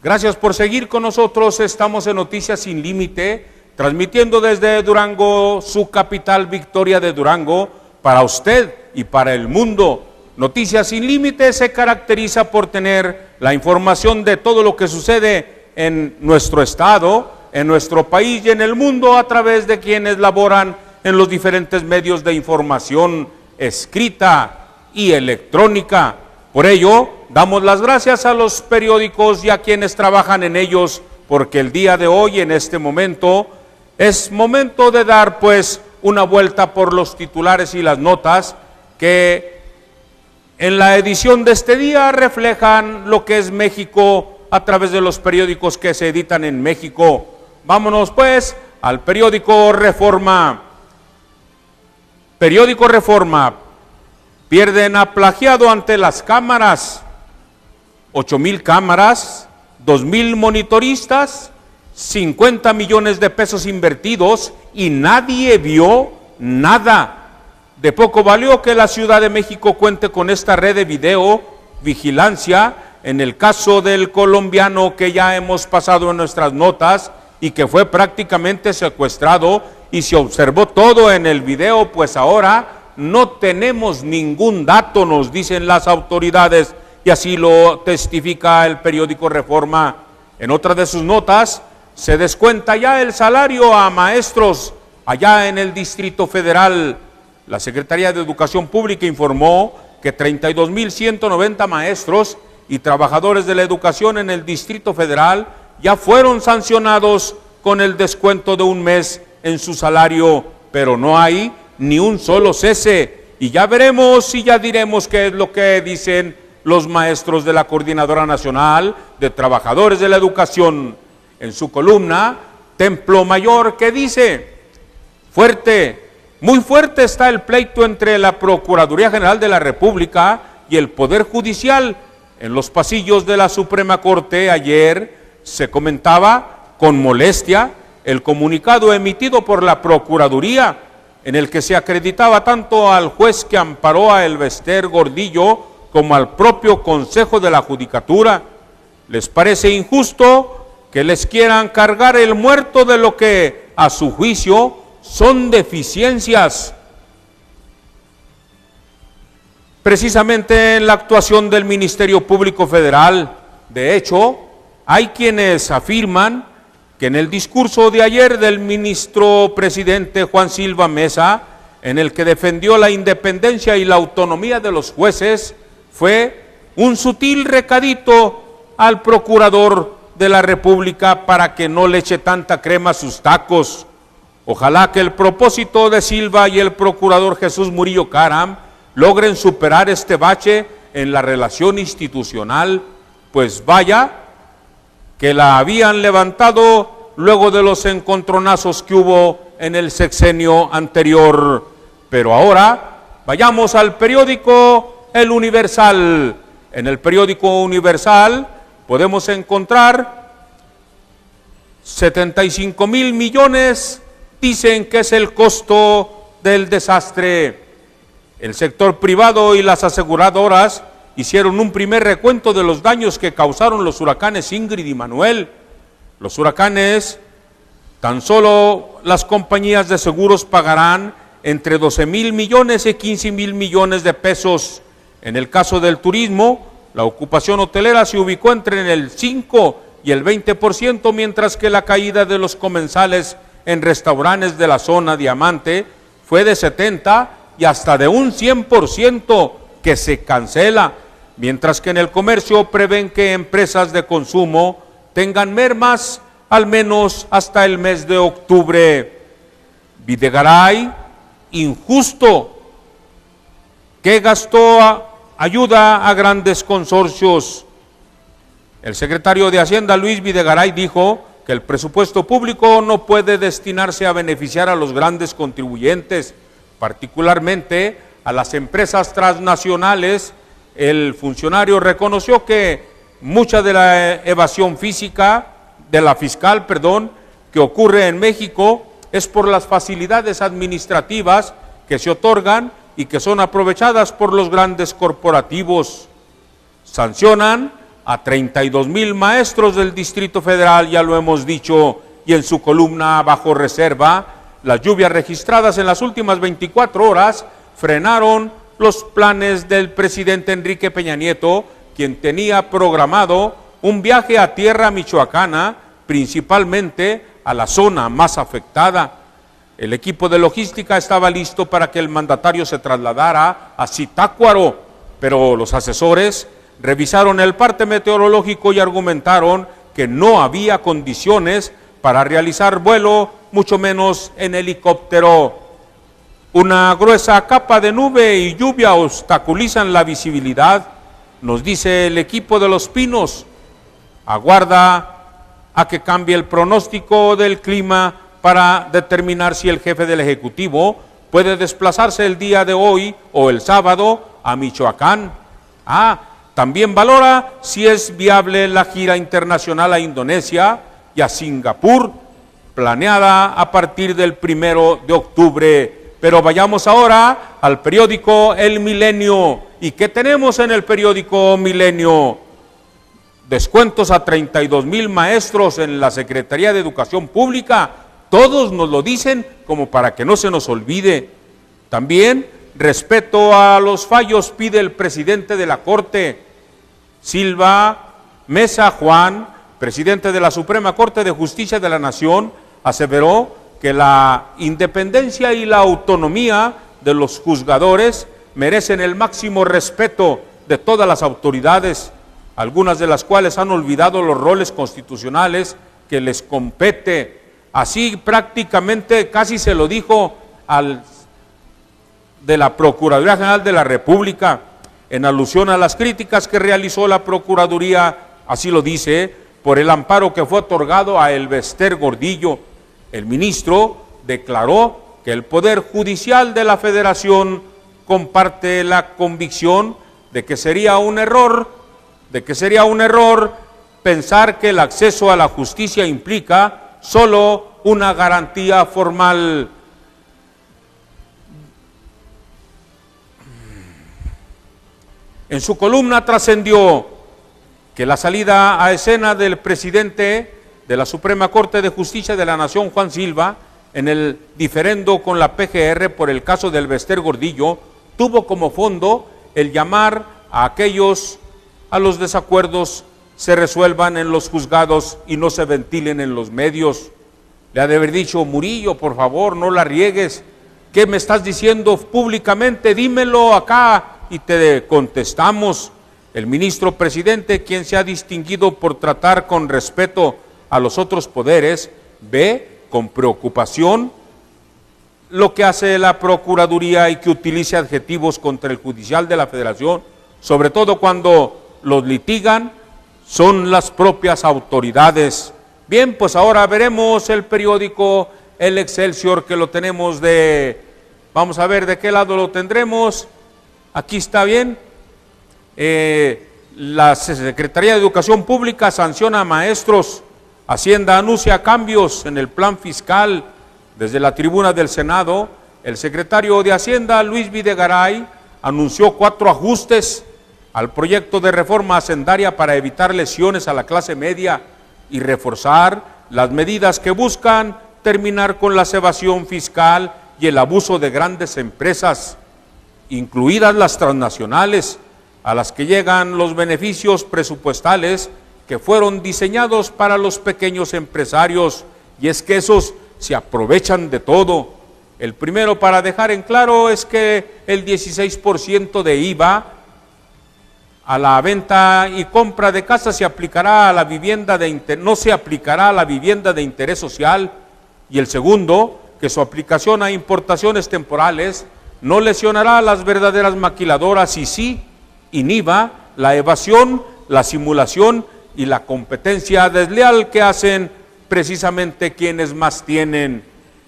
Gracias por seguir con nosotros. Estamos en Noticias Sin Límite, transmitiendo desde Durango, su capital, Victoria de Durango, para usted y para el mundo. Noticias Sin Límite se caracteriza por tener la información de todo lo que sucede en nuestro estado, en nuestro país y en el mundo a través de quienes laboran en los diferentes medios de información escrita y electrónica. Por ello, damos las gracias a los periódicos y a quienes trabajan en ellos, porque el día de hoy, en este momento, es momento de dar pues una vuelta por los titulares y las notas que en la edición de este día reflejan lo que es México a través de los periódicos que se editan en México. Vámonos pues al periódico Reforma. Periódico Reforma: pierden a plagiado ante las cámaras, 8,000 cámaras, 2,000 monitoristas, 50 millones de pesos invertidos y nadie vio nada. De poco valió que la Ciudad de México cuente con esta red de video vigilancia en el caso del colombiano que ya hemos pasado en nuestras notas y que fue prácticamente secuestrado y se observó todo en el video, pues ahora no tenemos ningún dato, nos dicen las autoridades, y así lo testifica el periódico Reforma. En otra de sus notas, se descuenta ya el salario a maestros allá en el Distrito Federal. La Secretaría de Educación Pública informó que 32,190 maestros y trabajadores de la educación en el Distrito Federal ya fueron sancionados con el descuento de un mes en su salario, pero no hay ni un solo cese, y ya veremos y ya diremos qué es lo que dicen los maestros de la Coordinadora Nacional de Trabajadores de la Educación en su columna Templo Mayor, que dice: fuerte, muy fuerte está el pleito entre la Procuraduría General de la República y el Poder Judicial. En los pasillos de la Suprema Corte ayer se comentaba con molestia el comunicado emitido por la Procuraduría, en el que se acreditaba tanto al juez que amparó a Elbester Gordillo como al propio Consejo de la Judicatura. Les parece injusto que les quieran cargar el muerto de lo que, a su juicio, son deficiencias. Precisamente en la actuación del Ministerio Público Federal, de hecho, hay quienes afirman que en el discurso de ayer del ministro presidente Juan Silva Mesa, en el que defendió la independencia y la autonomía de los jueces, fue un sutil recadito al procurador de la República para que no le eche tanta crema a sus tacos. Ojalá que el propósito de Silva y el procurador Jesús Murillo Caram logren superar este bache en la relación institucional, pues vaya que la habían levantado luego de los encontronazos que hubo en el sexenio anterior. Pero ahora vayamos al periódico El Universal. En el periódico Universal podemos encontrar 75,000 millones, dicen que es el costo del desastre. El sector privado y las aseguradoras hicieron un primer recuento de los daños que causaron los huracanes Ingrid y Manuel. Los huracanes, tan solo las compañías de seguros pagarán entre 12,000 millones y 15,000 millones de pesos. En el caso del turismo, la ocupación hotelera se ubicó entre el 5 y el 20%, mientras que la caída de los comensales en restaurantes de la zona Diamante fue de 70% y hasta de un 100% que se cancela, mientras que en el comercio prevén que empresas de consumo tengan mermas al menos hasta el mes de octubre. Videgaray, injusto, que gastó ayuda a grandes consorcios. El secretario de Hacienda, Luis Videgaray, dijo que el presupuesto público no puede destinarse a beneficiar a los grandes contribuyentes, particularmente a las empresas transnacionales. El funcionario reconoció que mucha de la evasión fiscal que ocurre en México es por las facilidades administrativas que se otorgan y que son aprovechadas por los grandes corporativos. Sancionan a 32,000 maestros del Distrito Federal, ya lo hemos dicho, y en su columna bajo reserva, las lluvias registradas en las últimas 24 horas frenaron los planes del presidente Enrique Peña Nieto, quien tenía programado un viaje a tierra michoacana, principalmente a la zona más afectada. El equipo de logística estaba listo para que el mandatario se trasladara a Zitácuaro, pero los asesores revisaron el parte meteorológico y argumentaron que no había condiciones para realizar vuelo, mucho menos en helicóptero. Una gruesa capa de nube y lluvia obstaculizan la visibilidad, nos dice el equipo de Los Pinos. Aguarda a que cambie el pronóstico del clima para determinar si el jefe del Ejecutivo puede desplazarse el día de hoy o el sábado a Michoacán. También valora si es viable la gira internacional a Indonesia y a Singapur, planeada a partir del 1 de octubre. Pero vayamos ahora al periódico El Milenio. ¿Y qué tenemos en el periódico Milenio? Descuentos a 32,000 maestros en la Secretaría de Educación Pública. Todos nos lo dicen como para que no se nos olvide. También respeto a los fallos pide el presidente de la Corte. Silva Mesa Juan, presidente de la Suprema Corte de Justicia de la Nación, aseveró que la independencia y la autonomía de los juzgadores merecen el máximo respeto de todas las autoridades, algunas de las cuales han olvidado los roles constitucionales que les compete. Así prácticamente casi se lo dijo al de la Procuraduría General de la República, en alusión a las críticas que realizó la Procuraduría, así lo dice, por el amparo que fue otorgado a Elbester Gordillo. El ministro declaró que el Poder Judicial de la Federación comparte la convicción de que sería un error pensar que el acceso a la justicia implica solo una garantía formal. En su columna trascendió que la salida a escena del presidente de la Suprema Corte de Justicia de la Nación, Juan Silva, en el diferendo con la PGR por el caso del Elbester Gordillo, tuvo como fondo el llamar a los desacuerdos se resuelvan en los juzgados y no se ventilen en los medios. Le ha de haber dicho: Murillo, por favor, no la riegues. ¿Qué me estás diciendo públicamente? Dímelo acá y te contestamos. El ministro presidente, quien se ha distinguido por tratar con respeto a los otros poderes, ve con preocupación lo que hace la Procuraduría y que utilice adjetivos contra el Judicial de la Federación, sobre todo cuando los litigan son las propias autoridades. Bien, pues ahora veremos el periódico El Excelsior, que lo tenemos vamos a ver de qué lado lo tendremos. Aquí está bien. La Secretaría de Educación Pública sanciona a maestros. Hacienda anuncia cambios en el plan fiscal. Desde la tribuna del Senado, el secretario de Hacienda, Luis Videgaray, anunció 4 ajustes al proyecto de reforma hacendaria para evitar lesiones a la clase media y reforzar las medidas que buscan terminar con la evasión fiscal y el abuso de grandes empresas, incluidas las transnacionales, a las que llegan los beneficios presupuestales que fueron diseñados para los pequeños empresarios, y es que esos se aprovechan de todo. El primero, para dejar en claro, es que el 16% de IVA a la venta y compra de casa se aplicará a la vivienda no se aplicará a la vivienda de interés social, y el segundo, que su aplicación a importaciones temporales no lesionará a las verdaderas maquiladoras y sí inhiba la evasión, la simulación y la competencia desleal que hacen precisamente quienes más tienen.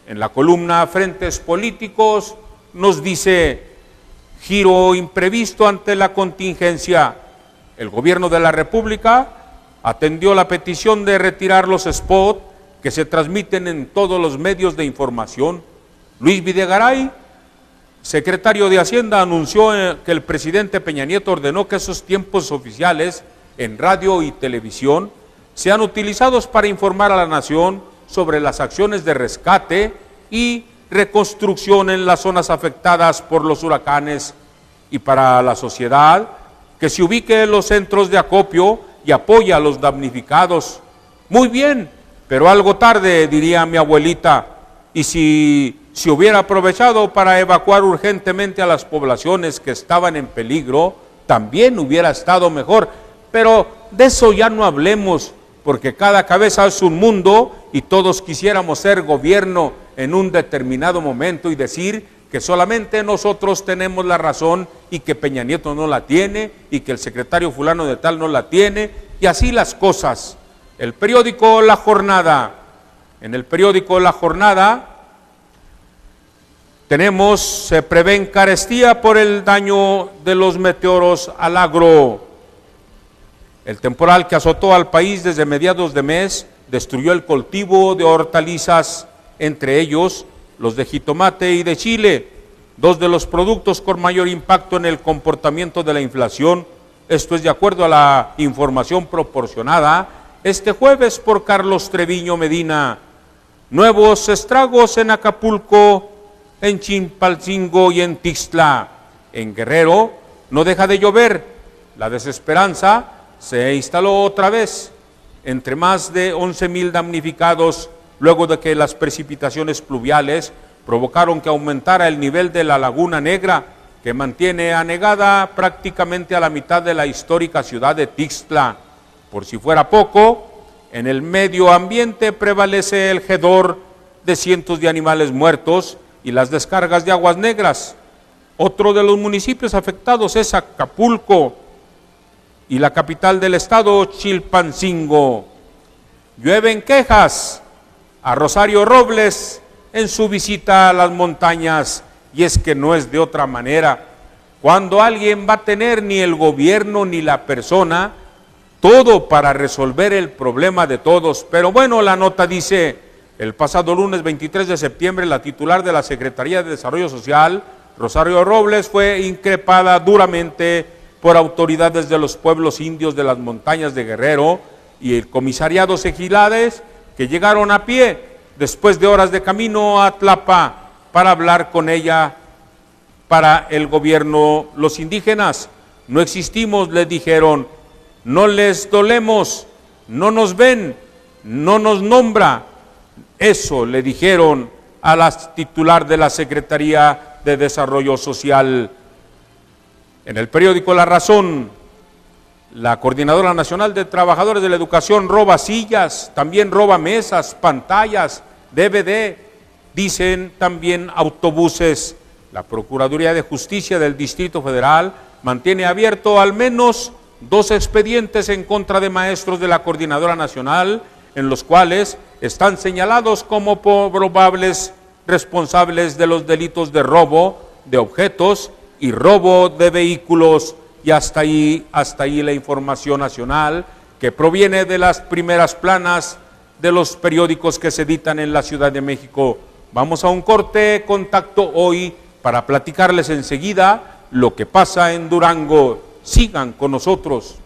En la columna Frentes Políticos nos dice: giro imprevisto ante la contingencia. El gobierno de la República atendió la petición de retirar los spots que se transmiten en todos los medios de información. Luis Videgaray, secretario de Hacienda, anunció que el presidente Peña Nieto ordenó que esos tiempos oficiales en radio y televisión sean utilizados para informar a la nación sobre las acciones de rescate y reconstrucción en las zonas afectadas por los huracanes, y para la sociedad que se ubique en los centros de acopio y apoya a los damnificados. Muy bien, pero algo tarde, diría mi abuelita, y si se hubiera aprovechado para evacuar urgentemente a las poblaciones que estaban en peligro, también hubiera estado mejor. Pero de eso ya no hablemos, porque cada cabeza es un mundo y todos quisiéramos ser gobierno en un determinado momento y decir que solamente nosotros tenemos la razón y que Peña Nieto no la tiene y que el secretario fulano de tal no la tiene, y así las cosas. El periódico La Jornada. En el periódico La Jornada se prevé carestía por el daño de los meteoros al agro. El temporal que azotó al país desde mediados de mes destruyó el cultivo de hortalizas, entre ellos los de jitomate y de chile, dos de los productos con mayor impacto en el comportamiento de la inflación. Esto es de acuerdo a la información proporcionada este jueves por Carlos Treviño Medina. Nuevos estragos en Acapulco, en Chilpancingo y en Tixtla. En Guerrero no deja de llover. La desesperanza se instaló otra vez entre más de 11,000 damnificados luego de que las precipitaciones pluviales provocaron que aumentara el nivel de la Laguna Negra, que mantiene anegada prácticamente a la mitad de la histórica ciudad de Tixtla. Por si fuera poco, en el medio ambiente prevalece el hedor de cientos de animales muertos y las descargas de aguas negras. Otro de los municipios afectados es Acapulco y la capital del estado, Chilpancingo. Llueven quejas a Rosario Robles en su visita a las montañas, y es que no es de otra manera. Cuando alguien va a tener ni el gobierno ni la persona todo para resolver el problema de todos. Pero bueno, la nota dice: el pasado lunes 23 de septiembre, la titular de la Secretaría de Desarrollo Social, Rosario Robles, fue increpada duramente por autoridades de los pueblos indios de las montañas de Guerrero y el comisariado Ejilares, que llegaron a pie después de horas de camino a Tlapa para hablar con ella. Para el gobierno, los indígenas no existimos, les dijeron, no les dolemos, no nos ven, no nos nombra. Eso le dijeron a la titular de la Secretaría de Desarrollo Social. En el periódico La Razón, la Coordinadora Nacional de Trabajadores de la Educación roba sillas, también roba mesas, pantallas, DVD, dicen también autobuses. La Procuraduría de Justicia del Distrito Federal mantiene abierto al menos 2 expedientes en contra de maestros de la Coordinadora Nacional, en los cuales están señalados como probables responsables de los delitos de robo de objetos y robo de vehículos. Y hasta ahí la información nacional, que proviene de las primeras planas de los periódicos que se editan en la Ciudad de México. Vamos a un corte, contacto hoy, para platicarles enseguida lo que pasa en Durango. Sigan con nosotros.